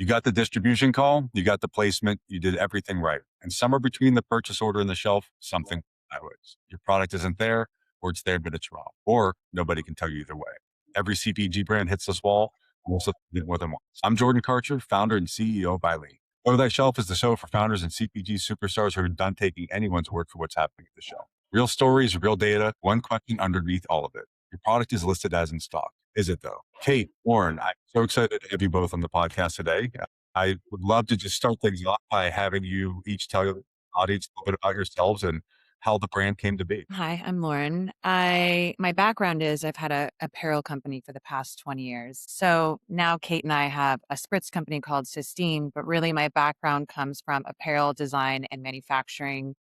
You got the distribution call, you got the placement, you did everything right. And somewhere between the purchase order and the shelf, something sideways. Your product isn't there, or it's there, but it's wrong, or nobody can tell you either way. Every CPG brand hits this wall, most of them did more than once. I'm Jordan Karcher, founder and CEO of Eileen. Over That Shelf is the show for founders and CPG superstars who are done taking anyone's word for what's happening at the shelf. Real stories, real data, one question underneath all of it. Your product is listed as in stock. Is it though? Kate, Warren, I'm so excited to have you both on the podcast today. I would love to just start things off by having you each tell the audience a little bit about yourselves and how the brand came to be. Hi, I'm Lauren. My background is I've had a apparel company for the past 20 years. So now Kate and I have a Spritz company called Sistine, but really my background comes from apparel design and manufacturing,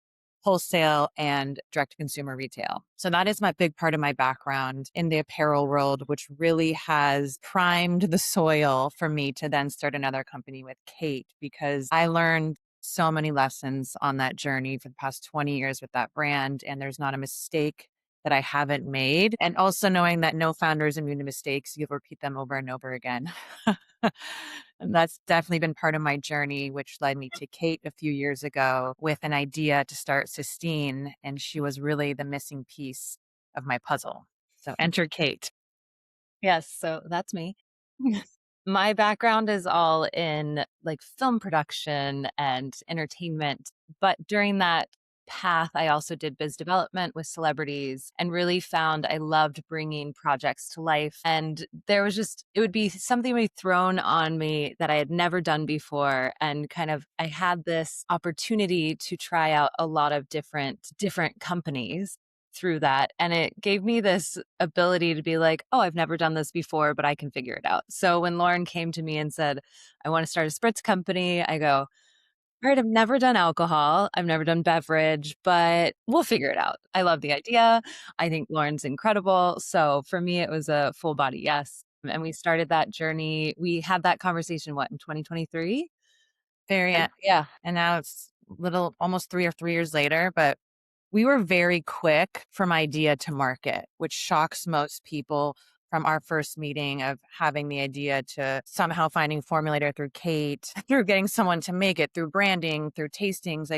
wholesale and direct to consumer retail. So that is my big part of my background in the apparel world, which really has primed the soil for me to then start another company with Kate, because I learned so many lessons on that journey for the past 20 years with that brand. And there's not a mistake that I haven't made. And also knowing that no founder is immune to mistakes, you repeat them over and over again. And that's definitely been part of my journey, which led me to Kate a few years ago with an idea to start Sistine. And she was really the missing piece of my puzzle. So enter Kate. Yes, so that's me. My background is all in like film production and entertainment, but during that path, I also did biz development with celebrities and really found I loved bringing projects to life. And there was just, it would be something be thrown on me that I had never done before. And kind of, I had this opportunity to try out a lot of different companies through that. And it gave me this ability to be like, oh, I've never done this before, but I can figure it out. So when Lauren came to me and said, I want to start a Spritz company, I go, all right, I've never done alcohol. I've never done beverage, but we'll figure it out. I love the idea. I think Lauren's incredible. So for me, it was a full body yes. And we started that journey. We had that conversation, what, in 2023? Yeah. And now it's almost 3 years later, but we were very quick from idea to market, which shocks most people from our first meeting of having the idea to somehow finding formulator through Kate, through getting someone to make it, through branding, through tastings.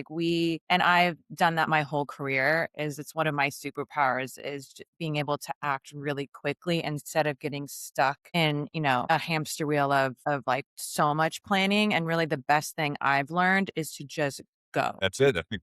And I've done that my whole career. It's one of my superpowers is being able to act really quickly instead of getting stuck in, a hamster wheel of like so much planning. And really the best thing I've learned is to just go. That's it. I think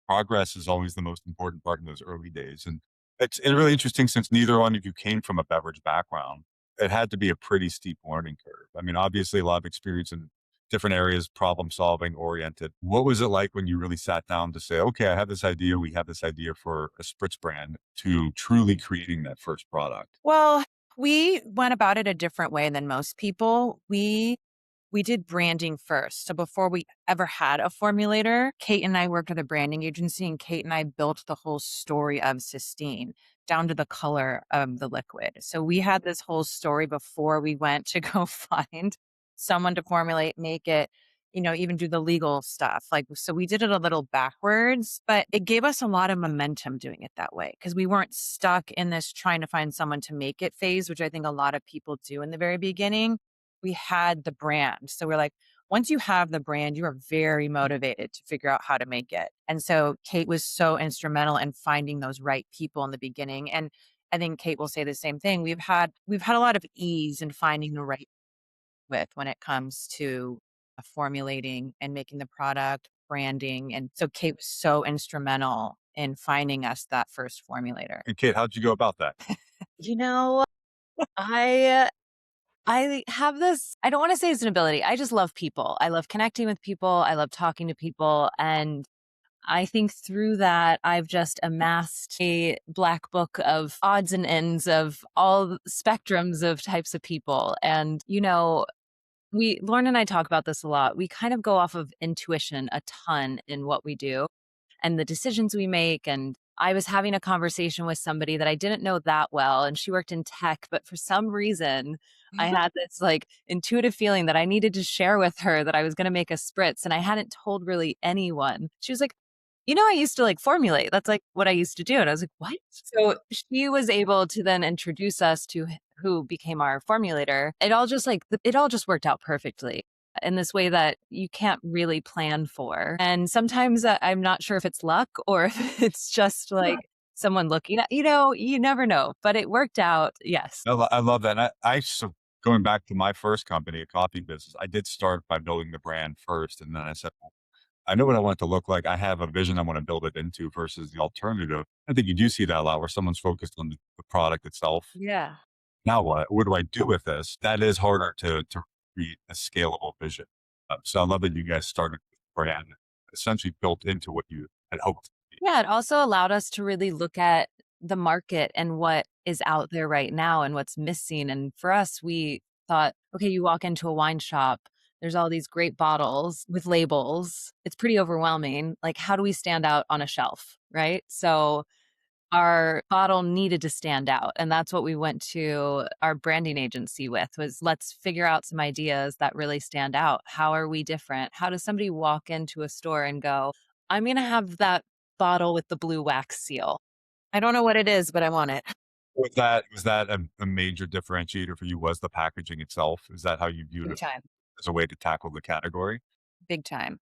progress is always the most important part in those early days. And it's really interesting since neither one of you came from a beverage background. It had to be a pretty steep learning curve. I mean, obviously a lot of experience in different areas, problem solving oriented. What was it like when you really sat down to say, okay, I have this idea. We have this idea for a Spritz brand to truly creating that first product? Well, we went about it a different way than most people. We did branding first. So before we ever had a formulator, Kate and I worked with a branding agency, and Kate and I built the whole story of Sistine down to the color of the liquid. So we had this whole story before we went to go find someone to formulate, make it, even do the legal stuff. So we did it a little backwards, but it gave us a lot of momentum doing it that way because we weren't stuck in this trying to find someone to make it phase, which I think a lot of people do in the very beginning. We had the brand. So we're like, once you have the brand, you are very motivated to figure out how to make it. And so Kate was so instrumental in finding those right people in the beginning. And I think Kate will say the same thing. We've had a lot of ease in finding the right with when it comes to formulating and making the product, branding. And so Kate was so instrumental in finding us that first formulator. And Kate, how'd you go about that? You know, I have this, I don't want to say it's an ability. I just love people. I love connecting with people. I love talking to people. And I think through that, I've just amassed a black book of odds and ends of all spectrums of types of people. And, Lauren and I talk about this a lot. We kind of go off of intuition a ton in what we do and the decisions we make. And I was having a conversation with somebody that I didn't know that well, and she worked in tech, but for some reason I had this like intuitive feeling that I needed to share with her that I was going to make a Spritz, and I hadn't told really anyone. She was like, I used to like formulate. That's like what I used to do. And I was like, what? So she was able to then introduce us to who became our formulator. It all just worked out perfectly. in this way that you can't really plan for. And sometimes I'm not sure if it's luck or if it's just like someone looking at, you never know, but it worked out. Yes. I love that. And so going back to my first company, a coffee business, I did start by building the brand first. And then I said, I know what I want it to look like. I have a vision I want to build it into versus the alternative. I think you do see that a lot where someone's focused on the product itself. Yeah. Now what? What do I do with this? That is harder to create a scalable vision. So I love that you guys started with the brand essentially built into what you had hoped. Yeah, it also allowed us to really look at the market and what is out there right now and what's missing. And for us, we thought, okay, you walk into a wine shop, there's all these great bottles with labels. It's pretty overwhelming. Like, how do we stand out on a shelf? Right. So our bottle needed to stand out, and that's what we went to our branding agency with, was let's figure out some ideas that really stand out. How are we different? How does somebody walk into a store and go, I'm going to have that bottle with the blue wax seal? I don't know what it is, but I want it. Was that a major differentiator for you? Was the packaging itself? Is that how you viewed Big it time. as a way to tackle the category? Big time.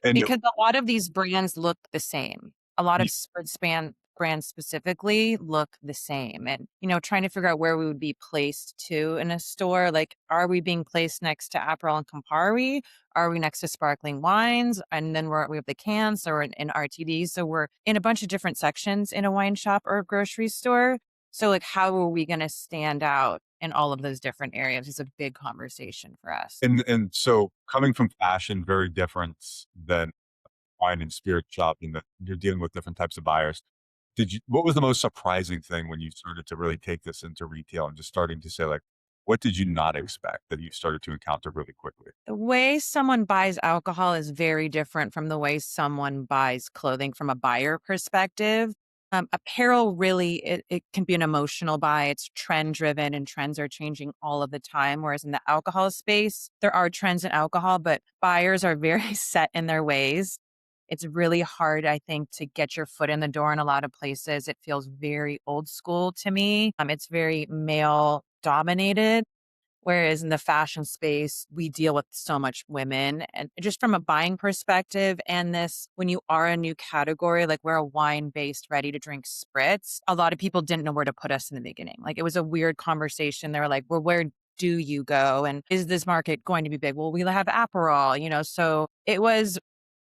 And Because a lot of these brands look the same. A lot of y- Spritz brands specifically look the same. And, trying to figure out where we would be placed too in a store. Like, are we being placed next to apparel and Campari? Are we next to sparkling wines? And then we have the cans, so we're in RTD. So we're in a bunch of different sections in a wine shop or a grocery store. So, like, how are we going to stand out in all of those different areas is a big conversation for us. and so coming from fashion, very different than wine and spirit shopping, that you're dealing with different types of buyers. What was the most surprising thing when you started to really take this into retail and just starting to say, like, what did you not expect that you started to encounter really quickly? The way someone buys alcohol is very different from the way someone buys clothing from a buyer perspective. Apparel really, it can be an emotional buy. It's trend driven and trends are changing all of the time. Whereas in the alcohol space, there are trends in alcohol, but buyers are very set in their ways. It's really hard, I think, to get your foot in the door in a lot of places. It feels very old school to me. It's very male dominated. Whereas in the fashion space, we deal with so much women. And just from a buying perspective, and this, when you are a new category, like we're a wine based, ready to drink spritz, a lot of people didn't know where to put us in the beginning. Like it was a weird conversation. They were like, well, where do you go? And is this market going to be big? Well, we'll have apparel, so it was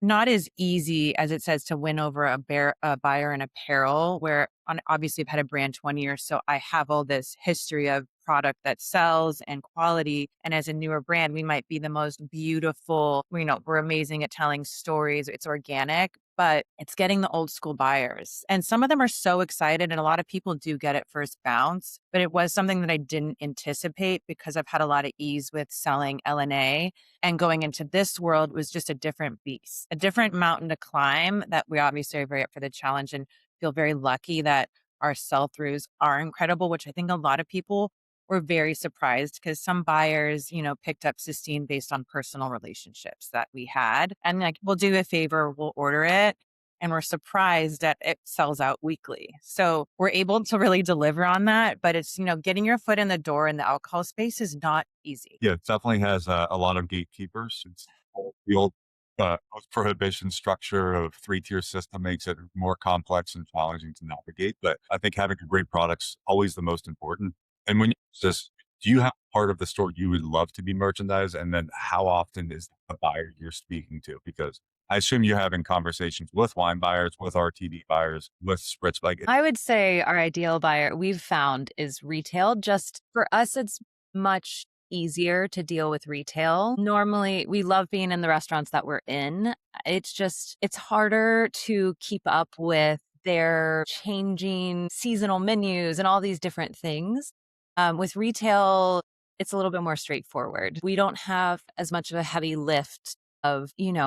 not as easy as it says to win over a buyer in apparel, where obviously I've had a brand 20 years. So I have all this history of product that sells and quality. And as a newer brand, we might be the most beautiful, we're amazing at telling stories. It's organic, but it's getting the old school buyers. And some of them are so excited. And a lot of people do get it first bounce, but it was something that I didn't anticipate because I've had a lot of ease with selling LNA. And going into this world was just a different beast, a different mountain to climb that we obviously are very up for the challenge and feel very lucky that our sell-throughs are incredible, which I think a lot of people were very surprised because some buyers, picked up Sistine based on personal relationships that we had. And like, we'll do a favor, we'll order it. And we're surprised that it sells out weekly. So we're able to really deliver on that. But it's, getting your foot in the door in the alcohol space is not easy. Yeah, it definitely has a lot of gatekeepers. It's the old prohibition structure of three-tier system makes it more complex and challenging to navigate. But I think having a great product's always the most important. And when you just, do you have part of the store you would love to be merchandised? And then how often is the buyer you're speaking to? Because I assume you're having conversations with wine buyers, with RTD buyers, with spritz. Like, I would say our ideal buyer we've found is retail. Just for us, it's much easier to deal with retail. Normally, we love being in the restaurants that we're in. It's harder to keep up with their changing seasonal menus and all these different things. With retail, it's a little bit more straightforward. We don't have as much of a heavy lift of, in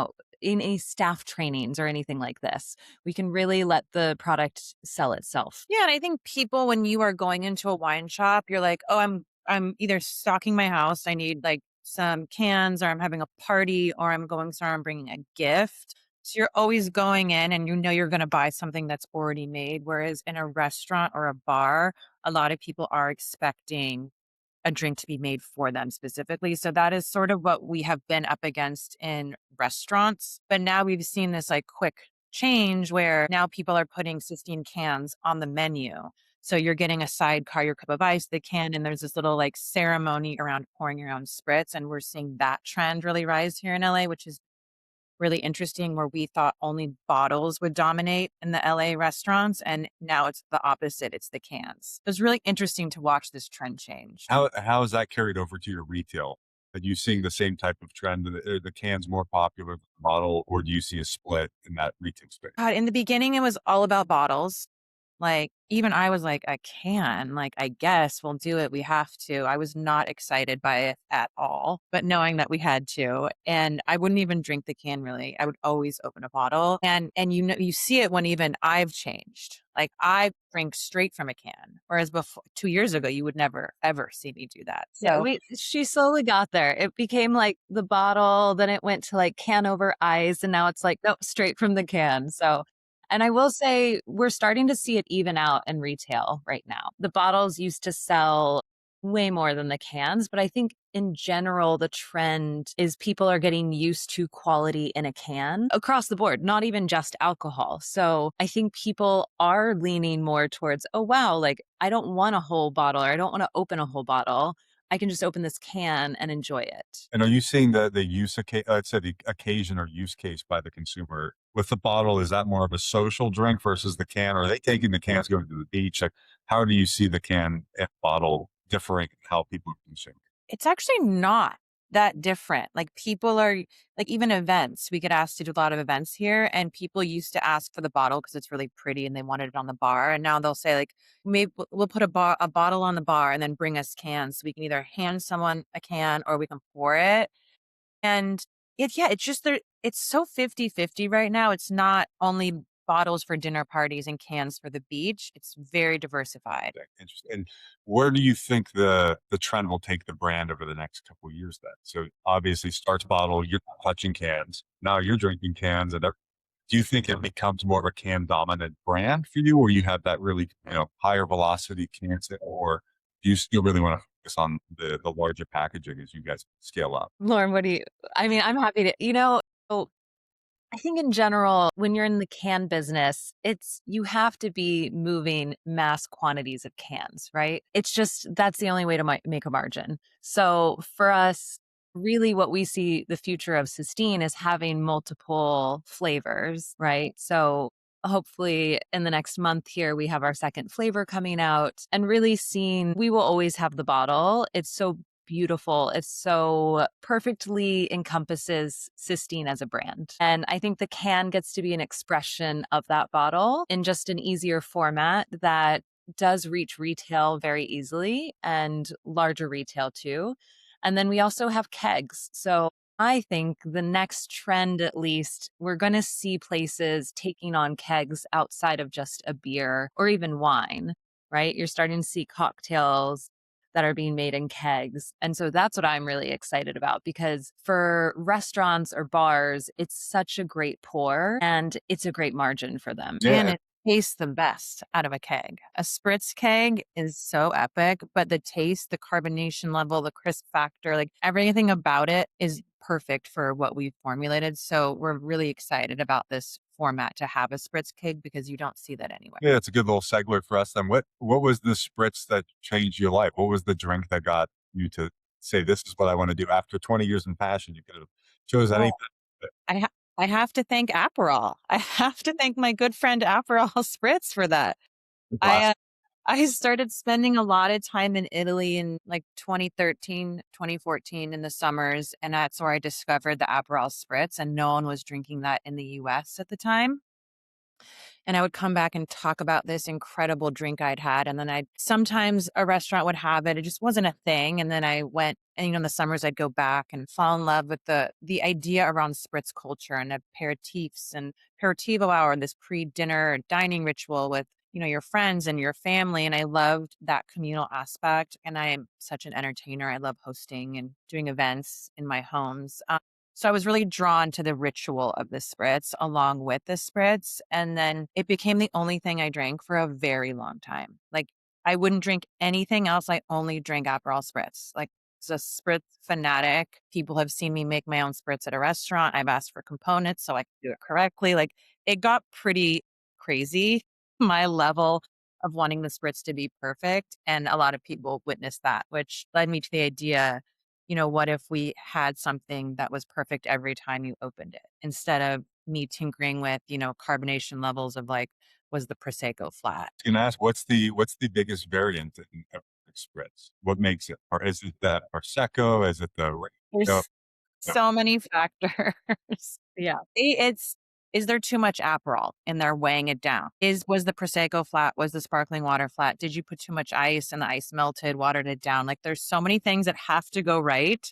any staff trainings or anything like this. We can really let the product sell itself. Yeah, and I think people, when you are going into a wine shop, you're like, oh, I'm either stocking my house, I need like some cans, or I'm having a party, or I'm going somewhere, I'm bringing a gift. So you're always going in and you're going to buy something that's already made. Whereas in a restaurant or a bar, a lot of people are expecting a drink to be made for them specifically. So that is sort of what we have been up against in restaurants. But now we've seen this like quick change where now people are putting Sistine cans on the menu. So you're getting a sidecar, your cup of ice, the can, and there's this little like ceremony around pouring your own spritz. And we're seeing that trend really rise here in LA, which is really interesting, where we thought only bottles would dominate in the LA restaurants. And now it's the opposite. It's the cans. It's really interesting to watch this trend change. How is that carried over to your retail? Are you seeing the same type of trend? Are the cans more popular than the bottle, or do you see a split in that retail space? God, in the beginning, it was all about bottles. Like, even I was like, "A can? Like, I guess we'll do it. We have to." I was not excited by it at all, but knowing that we had to, and I wouldn't even drink the can really. I would always open a bottle. And you know, you see it when even I've changed. Like, I drink straight from a can, whereas before 2 years ago, you would never ever see me do that. Yeah, So she slowly got there. It became like the bottle, then it went to like can over ice, and now it's like, nope, straight from the can. So, and I will say we're starting to see it even out in retail right now. The bottles used to sell way more than the cans, but I think in general, the trend is people are getting used to quality in a can across the board, not even just alcohol. So I think people are leaning more towards, oh, wow, like I don't want a whole bottle, or I don't want to open a whole bottle. I can just open this can and enjoy it. And are you seeing the let's say the occasion or use case by the consumer with the bottle? Is that more of a social drink versus the can? Or are they taking the cans going to the beach? Like, how do you see the can and bottle differing in how people consume? it's actually not that different. Like, people are like, even events, we get asked to do a lot of events here, and people used to ask for the bottle because it's really pretty and they wanted it on the bar. And now they'll say like, maybe we'll put a bottle on the bar and then bring us cans, so we can either hand someone a can or we can pour it. And yeah, it's just there. It's so 50-50 right now. It's not only bottles for dinner parties and cans for the beach. It's very diversified. Okay, interesting. And where do you think the trend will take the brand over the next couple of years then? So obviously starts bottle, you're clutching cans. Now you're drinking cans do you think it becomes more of a can dominant brand for you, or you have that really, higher velocity cans, or do you still really want to focus on the larger packaging as you guys scale up? Lauren, what do you, I mean, I'm happy to, so I think in general, when you're in the can business, you have to be moving mass quantities of cans, right? It's just, that's the only way to make a margin. So for us, really what we see the future of Sistine is having multiple flavors, right? So hopefully in the next month here, we have our second flavor coming out, and really seeing, we will always have the bottle. It's so beautiful. It so perfectly encompasses Sistine as a brand. And I think the can gets to be an expression of that bottle in just an easier format that does reach retail very easily, and larger retail too. And then we also have kegs. So I think the next trend, at least, we're going to see places taking on kegs outside of just a beer or even wine, right? You're starting to see cocktails that are being made in kegs. And so that's what I'm really excited about, because for restaurants or bars, it's such a great pour and it's a great margin for them. And Yeah. it tastes the best out of a keg. A spritz keg is so epic, but the taste, the carbonation level, the crisp factor, like everything about it is perfect for what we've formulated. So we're really excited about this format to have a spritz keg, because you don't see that anywhere. Yeah, it's a good little segue for us then. What was the spritz that changed your life? What was the drink that got you to say, "This is what I wanna do"? After 20 years in passion, you could have chose anything. Well, I ha- I have to thank Aperol. I have to thank my good friend Aperol Spritz for that. I Classic. I started spending a lot of time in Italy in like 2013, 2014 in the summers, and that's where I discovered the Aperol Spritz, and no one was drinking that in the US at the time. And I would come back and talk about this incredible drink I'd had. And then sometimes a restaurant would have it. It just wasn't a thing. And then I went, and in the summers I'd go back and fall in love with the idea around spritz culture and aperitifs and aperitivo hour, this pre-dinner dining ritual with, your friends and your family. And I loved that communal aspect. And I am such an entertainer. I love hosting and doing events in my homes. So I was really drawn to the ritual of the spritz along with the spritz. And then it became the only thing I drank for a very long time. Like, I wouldn't drink anything else. I only drink Aperol Spritz. Like, as a Spritz fanatic. People have seen me make my own Spritz at a restaurant. I've asked for components so I can do it correctly. Like, it got pretty crazy, my level of wanting the Spritz to be perfect. And a lot of people witnessed that, which led me to the idea, what if we had something that was perfect every time you opened it instead of me tinkering with, carbonation levels of like, was the Prosecco flat? Can I ask what's the biggest variant in spritz? What makes it? Or is it the prosecco? Is it the no, There's no. so many factors. Yeah. Is there too much Aperol and they're weighing it down? Was the Prosecco flat? Was the sparkling water flat? Did you put too much ice and the ice melted, watered it down? Like, there's so many things that have to go right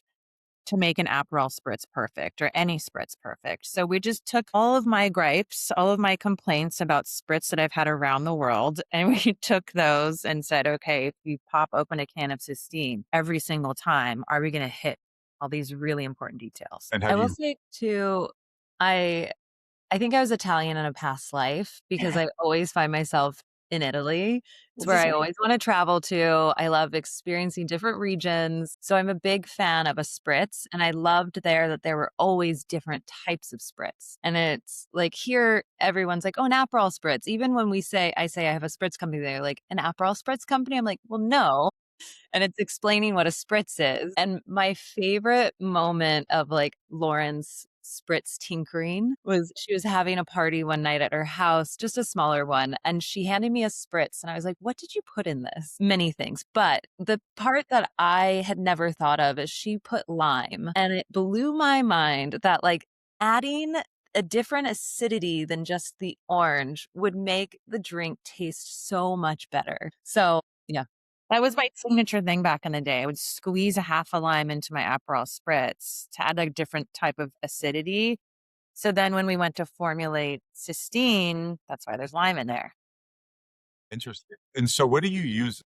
to make an Aperol Spritz perfect or any Spritz perfect. So we just took all of my gripes, all of my complaints about Spritz that I've had around the world, and we took those and said, okay, if you pop open a can of Sistine every single time, are we going to hit all these really important details? And I have will you say too, I I think I was Italian in a past life because I always find myself in Italy. It's This where is I always want to travel to. I love experiencing different regions. So I'm a big fan of a spritz. And I loved there that there were always different types of spritz. And it's like here, everyone's like, oh, an Aperol spritz. Even when I say I have a spritz company, they're like, an Aperol spritz company? I'm like, well, no, and it's explaining what a spritz is. And my favorite moment of like Lauren's spritz tinkering was she was having a party one night at her house, just a smaller one, and she handed me a spritz and I was like, "What did you put in this?" Many things, but the part that I had never thought of is she put lime, and it blew my mind that like adding a different acidity than just the orange would make the drink taste so much better. So, yeah. That was my signature thing back in the day. I would squeeze a half a lime into my Aperol Spritz to add a different type of acidity. So then when we went to formulate Sistine, that's why there's lime in there. interesting? And so what do you use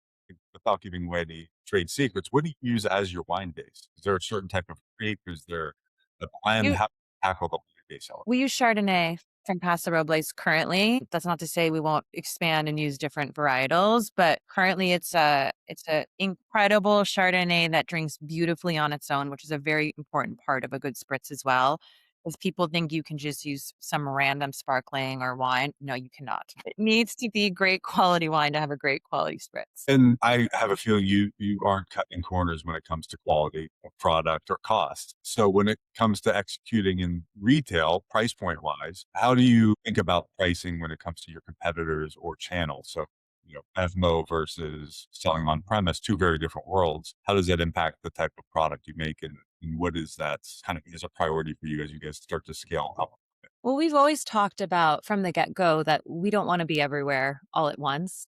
without giving away any trade secrets? What do you use as your wine base? Is there a certain type of grape? Is there a blend? You How do you tackle the wine base element? We use Chardonnay from Paso Robles currently. That's not to say we won't expand and use different varietals, but currently it's a incredible Chardonnay that drinks beautifully on its own, which is a very important part of a good spritz as well. Because people think you can just use some random sparkling or wine. No, you cannot. It needs to be great quality wine to have a great quality spritz. And I have a feeling you aren't cutting corners when it comes to quality of product or cost. So when it comes to executing in retail, price point wise, how do you think about pricing when it comes to your competitors or channels? So, Evmo versus selling on premise, two very different worlds. How does that impact the type of product you make, and what is that kind of is a priority for you as you guys start to scale up? Well, we've always talked about from the get go that we don't want to be everywhere all at once.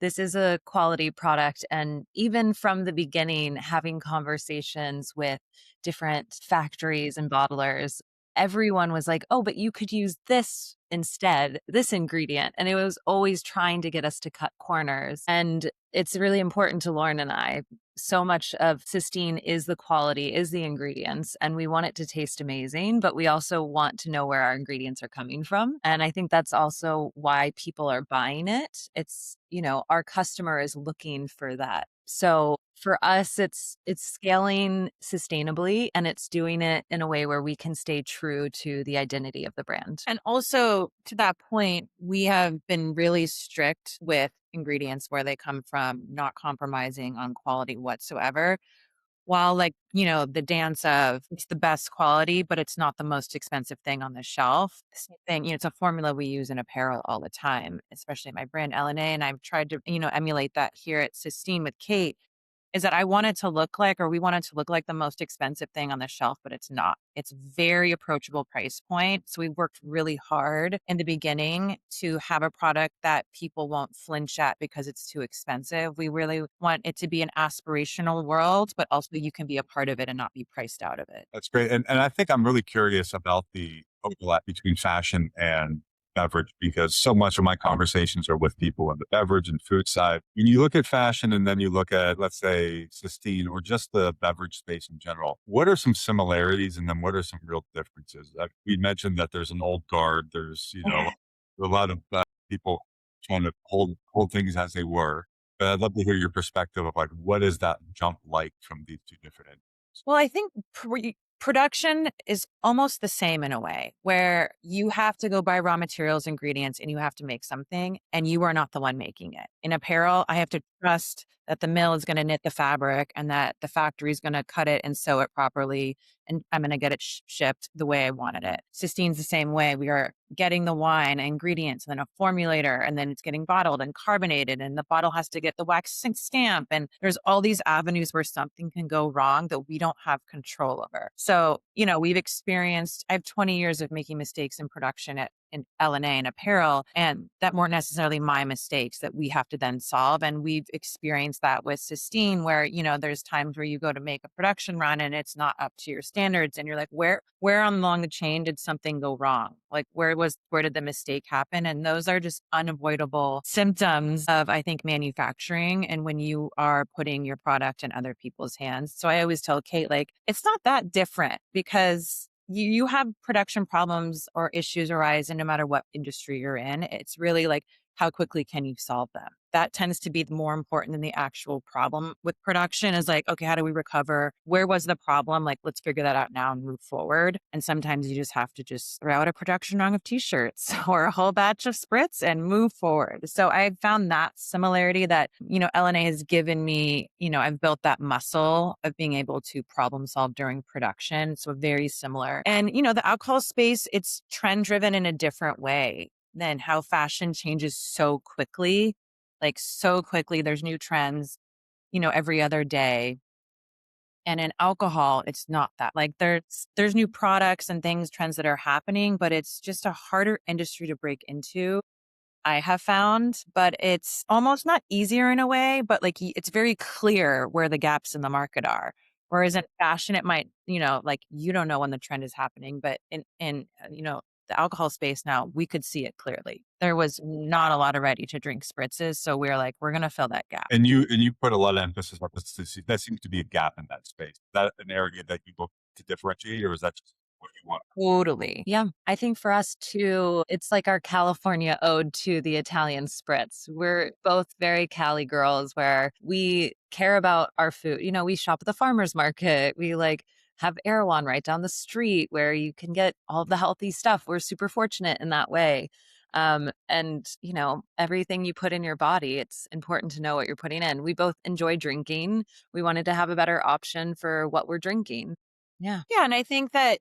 This is a quality product. And even from the beginning, having conversations with different factories and bottlers, everyone was like, oh, but you could use this instead, this ingredient. And it was always trying to get us to cut corners. And it's really important to Lauren and I. So much of Sistine is the quality, is the ingredients, and we want it to taste amazing, but we also want to know where our ingredients are coming from. And I think that's also why people are buying it. It's, our customer is looking for that. So for us, it's scaling sustainably and it's doing it in a way where we can stay true to the identity of the brand. And also to that point, we have been really strict with ingredients where they come from, not compromising on quality whatsoever. While the dance of it's the best quality, but it's not the most expensive thing on the shelf. The same thing, it's a formula we use in apparel all the time, especially my brand LNA. And I've tried to, emulate that here at Sistine with Kate. Is that I want it to look like, or we want it to look like the most expensive thing on the shelf, but it's not. It's very approachable price point. So we worked really hard in the beginning to have a product that people won't flinch at because it's too expensive. We really want it to be an aspirational world, but also you can be a part of it and not be priced out of it. That's great. And I think I'm really curious about the overlap between fashion and beverage because so much of my conversations are with people in the beverage and food side. When you look at fashion and then you look at, let's say, Sistine or just the beverage space in general, what are some similarities and then what are some real differences? We mentioned that there's an old guard. There's, a lot of people trying to hold things as they were. But I'd love to hear your perspective of like, what is that jump like from these two different industries? Well, I think production is almost the same in a way where you have to go buy raw materials, ingredients, and you have to make something, and you are not the one making it. In apparel, I have to trust that the mill is going to knit the fabric and that the factory is going to cut it and sew it properly. And I'm going to get it shipped the way I wanted it. Sistine's the same way. We are getting the wine, ingredients, and then a formulator, and then it's getting bottled and carbonated, and the bottle has to get the wax stamp. And there's all these avenues where something can go wrong that we don't have control over. So, we've experienced, I have 20 years of making mistakes in production in L&A and apparel, and that weren't necessarily my mistakes that we have to then solve. And we've experienced that with Sistine, where, there's times where you go to make a production run and it's not up to your standards. And you're like, where along the chain did something go wrong? Like, where did the mistake happen? And those are just unavoidable symptoms of, I think, manufacturing. And when you are putting your product in other people's hands. So I always tell Kate, like, it's not that different because you have production problems or issues arise, and no matter what industry you're in, it's really like, how quickly can you solve them? That tends to be more important than the actual problem with production is like, okay, how do we recover? Where was the problem? Like, let's figure that out now and move forward. And sometimes you just have to just throw out a production run of t-shirts or a whole batch of spritz and move forward. So I found that similarity that, L&A has given me, I've built that muscle of being able to problem solve during production. So very similar. And, the alcohol space, it's trend driven in a different way than how fashion changes so quickly. Like, so quickly, there's new trends, every other day. And in alcohol, it's not that. Like, there's new products and things, trends that are happening, but it's just a harder industry to break into, I have found. But it's almost not easier in a way, but like, it's very clear where the gaps in the market are. Whereas in fashion, it might, like, you don't know when the trend is happening, but in the alcohol space now, we could see it clearly. There was not a lot of ready to drink spritzes. So we're like, we're going to fill that gap. And you put a lot of emphasis on this. That seems to be a gap in that space. Is that an area that you look to differentiate, or is that just what you want? Totally. Yeah, I think for us too, it's like our California ode to the Italian spritz. We're both very Cali girls where we care about our food. We shop at the farmer's market. We like have Erewhon right down the street where you can get all the healthy stuff. We're super fortunate in that way. And everything you put in your body, it's important to know what you're putting in. We both enjoy drinking. We wanted to have a better option for what we're drinking. Yeah. Yeah. And I think that,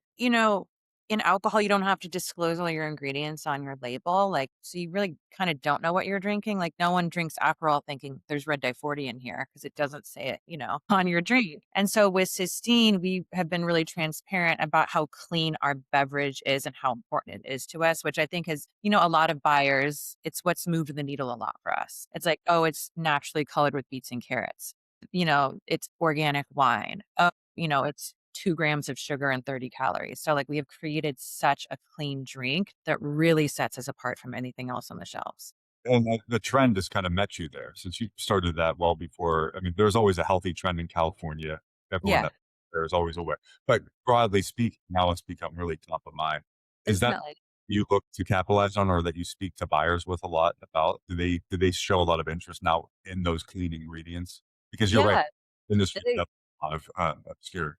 in alcohol, you don't have to disclose all your ingredients on your label. Like, so you really kind of don't know what you're drinking. Like, no one drinks Aperol thinking there's red dye 40 in here because it doesn't say it, on your drink. And so with Sistine, we have been really transparent about how clean our beverage is and how important it is to us, which I think is, a lot of buyers, it's what's moved the needle a lot for us. It's like, oh, it's naturally colored with beets and carrots. It's organic wine. Oh, it's 2 grams of sugar and 30 calories. So like, we have created such a clean drink that really sets us apart from anything else on the shelves. And the trend has kind of met you there since you started that well before. I mean, there's always a healthy trend in California. Everyone Yeah, knows there's always a way. But broadly speaking, now it's become really top of mind. Is that Definitely. you look to capitalize on, or that you speak to buyers with a lot about? Do they show a lot of interest now in those clean ingredients? Because you're right, Yeah. industry They, has a lot of obscure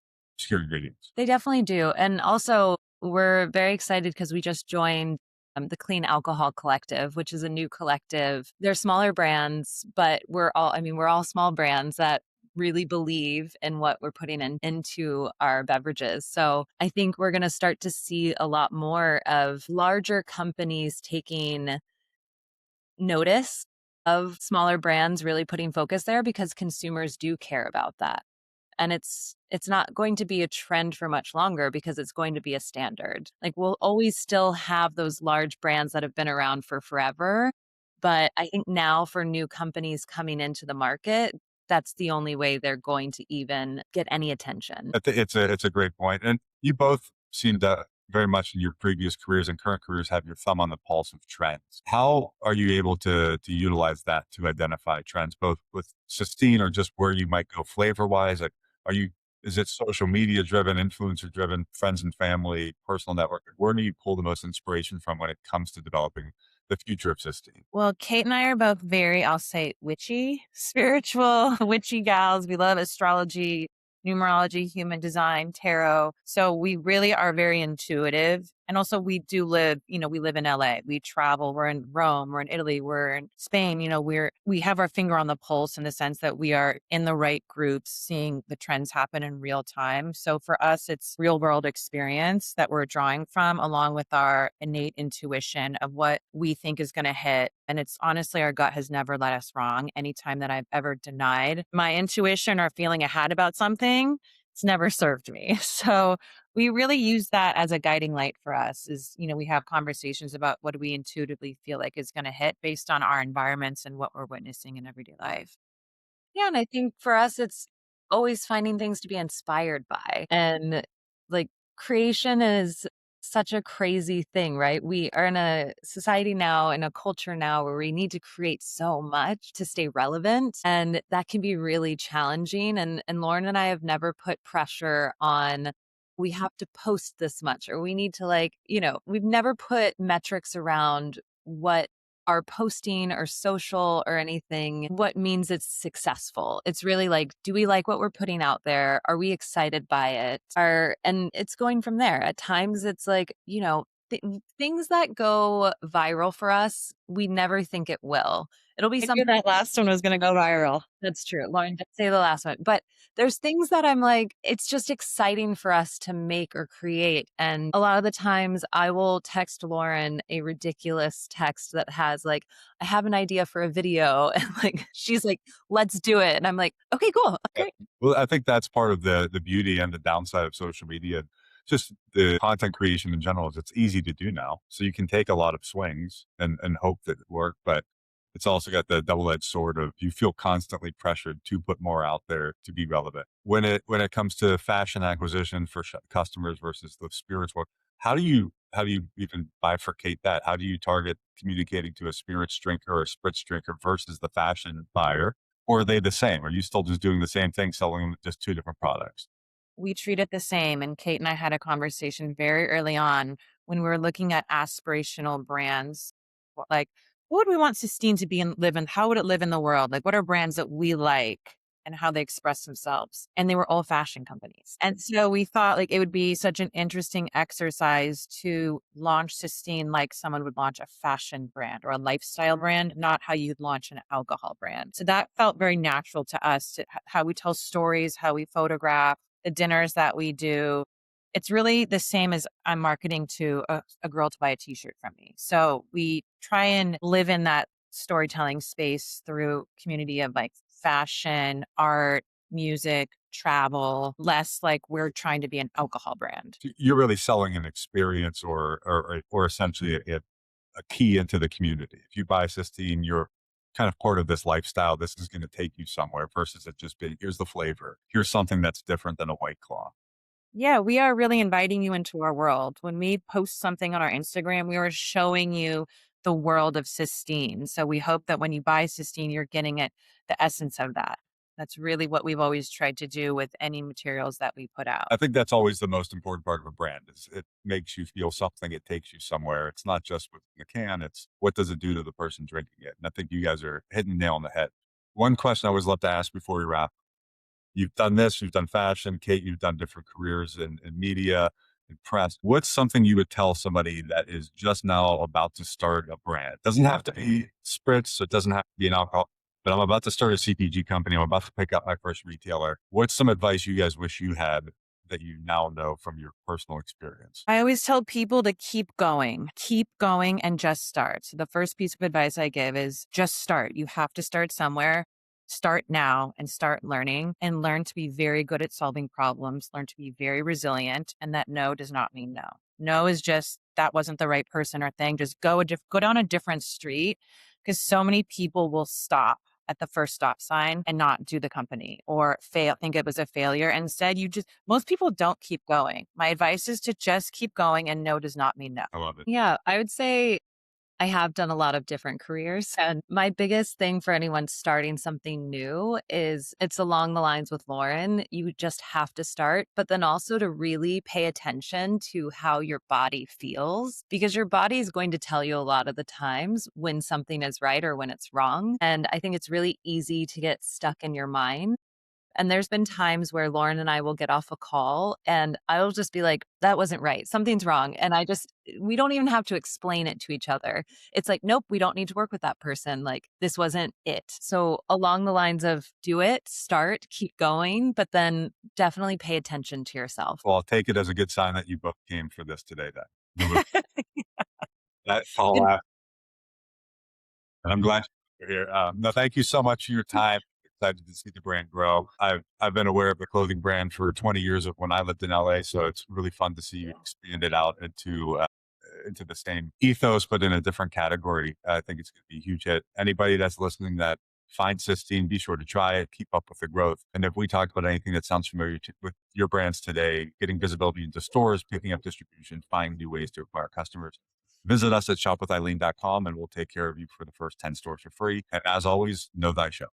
ingredients. they definitely do. And also, we're very excited because we just joined the Clean Alcohol Collective, which is a new collective. They're smaller brands, but we're all small brands that really believe in what we're putting into our beverages. So I think we're going to start to see a lot more of larger companies taking notice of smaller brands really putting focus there because consumers do care about that. And it's not going to be a trend for much longer because it's going to be a standard. Like, we'll always still have those large brands that have been around for forever, but I think now for new companies coming into the market, that's the only way they're going to even get any attention. It's a great point, and you both seem to very much in your previous careers and current careers have your thumb on the pulse of trends. How are you able to utilize that to identify trends, both with Sistine or just where you might go flavor wise? Like, are you is it social media driven, influencer driven, friends and family, personal network? Where do you pull the most inspiration from when it comes to developing the future of Sistine? Well, Kate and I are both very, I'll say, witchy, spiritual, witchy gals. We love astrology, numerology, human design, tarot. So we really are very intuitive. And also, we do live, we live in LA. We travel. We're in Rome. We're in Italy. We're in Spain. We have our finger on the pulse in the sense that we are in the right groups, seeing the trends happen in real time. So for us, it's real world experience that we're drawing from, along with our innate intuition of what we think is going to hit. And it's honestly, our gut has never led us wrong. Anytime that I've ever denied my intuition or feeling I had about something, it's never served me. So we really use that as a guiding light for us is, we have conversations about what do we intuitively feel like is going to hit based on our environments and what we're witnessing in everyday life. Yeah, and I think for us, it's always finding things to be inspired by. And like creation is such a crazy thing, right? We are in a society now, in a culture now where we need to create so much to stay relevant. And that can be really challenging. And Lauren and I have never put pressure on, we have to post this much, or we need to we've never put metrics around what our posting or social or anything, what means it's successful. It's really like, do we like what we're putting out there? Are we excited by it? And it's going from there. At times it's like, things that go viral for us, we never think it will. It'll be I knew something. that last one was going to go viral. That's true. Lauren did say the last one. But there's things that I'm like, it's just exciting for us to make or create. And a lot of the times I will text Lauren a ridiculous text that has like, I have an idea for a video. And like, she's like, let's do it. And I'm like, okay, cool. Great. Well, I think that's part of the beauty and the downside of social media. Just the content creation in general is it's easy to do now. So you can take a lot of swings and hope that it work, but it's also got the double-edged sword of you feel constantly pressured to put more out there to be relevant. When it comes to fashion acquisition for customers versus the spirits world, how do you even bifurcate that? How do you target communicating to a spirits drinker or a spritz drinker versus the fashion buyer? Or are they the same? Are you still just doing the same thing, selling them just two different products? We treat it the same. And Kate and I had a conversation very early on when we were looking at aspirational brands. Like, what would we want Sistine to be and live in? How would it live in the world? Like, what are brands that we like and how they express themselves? And they were all fashion companies. And so we thought like it would be such an interesting exercise to launch Sistine like someone would launch a fashion brand or a lifestyle brand, not how you'd launch an alcohol brand. So that felt very natural to us, how we tell stories, how we photograph, the dinners that we do. It's really the same as I'm marketing to a girl to buy a t-shirt from me. So we try and live in that storytelling space through community of like fashion, art, music, travel, less like we're trying to be an alcohol brand. You're really selling an experience or essentially a key into the community. If you buy Sistine, you're kind of part of this lifestyle. This is going to take you somewhere versus it just being, here's the flavor. Here's something that's different than a White Claw. Yeah, we are really inviting you into our world. When we post something on our Instagram, we are showing you the world of Sistine. So we hope that when you buy Sistine, you're getting it, the essence of that. That's really what we've always tried to do with any materials that we put out. I think that's always the most important part of a brand is it makes you feel something. It takes you somewhere. It's not just what's in the can. It's what does it do to the person drinking it? And I think you guys are hitting the nail on the head. One question I always love to ask before we wrap. You've done this, you've done fashion. Kate, you've done different careers in media and press. What's something you would tell somebody that is just now about to start a brand? It doesn't have to be spritz. It doesn't have to be an alcohol, but I'm about to start a CPG company. I'm about to pick up my first retailer. What's some advice you guys wish you had that you now know from your personal experience? I always tell people to keep going and just start. So the first piece of advice I give is just start. You have to start somewhere. Start now and start learning and learn to be very good at solving problems, learn to be very resilient. And that no does not mean no. No is just that wasn't the right person or thing. Just go down a different street because so many people will stop at the first stop sign and not do the company or think it was a failure. Instead, most people don't keep going. My advice is to just keep going and no does not mean no. I love it. Yeah, I would say I have done a lot of different careers. And my biggest thing for anyone starting something new is it's along the lines with Lauren. You just have to start, but then also to really pay attention to how your body feels, because your body is going to tell you a lot of the times when something is right or when it's wrong. And I think it's really easy to get stuck in your mind. And there's been times where Lauren and I will get off a call and I'll just be like, that wasn't right. Something's wrong. And we don't even have to explain it to each other. It's like, nope, we don't need to work with that person. Like, this wasn't it. So, along the lines of do it, start, keep going, but then definitely pay attention to yourself. Well, I'll take it as a good sign that you both came for this today then. That's all. And And I'm glad you're here. No, thank you so much for your time. Excited to see the brand grow. I've been aware of the clothing brand for 20 years of when I lived in LA, so it's really fun to see you expand it out into the same ethos, but in a different category. I think it's going to be a huge hit. Anybody that's listening that finds Sistine, be sure to try it, keep up with the growth. And if we talked about anything that sounds familiar with your brands today, getting visibility into stores, picking up distribution, finding new ways to acquire customers, visit us at shopwitheileen.com and we'll take care of you for the first 10 stores for free. And as always, know thy show.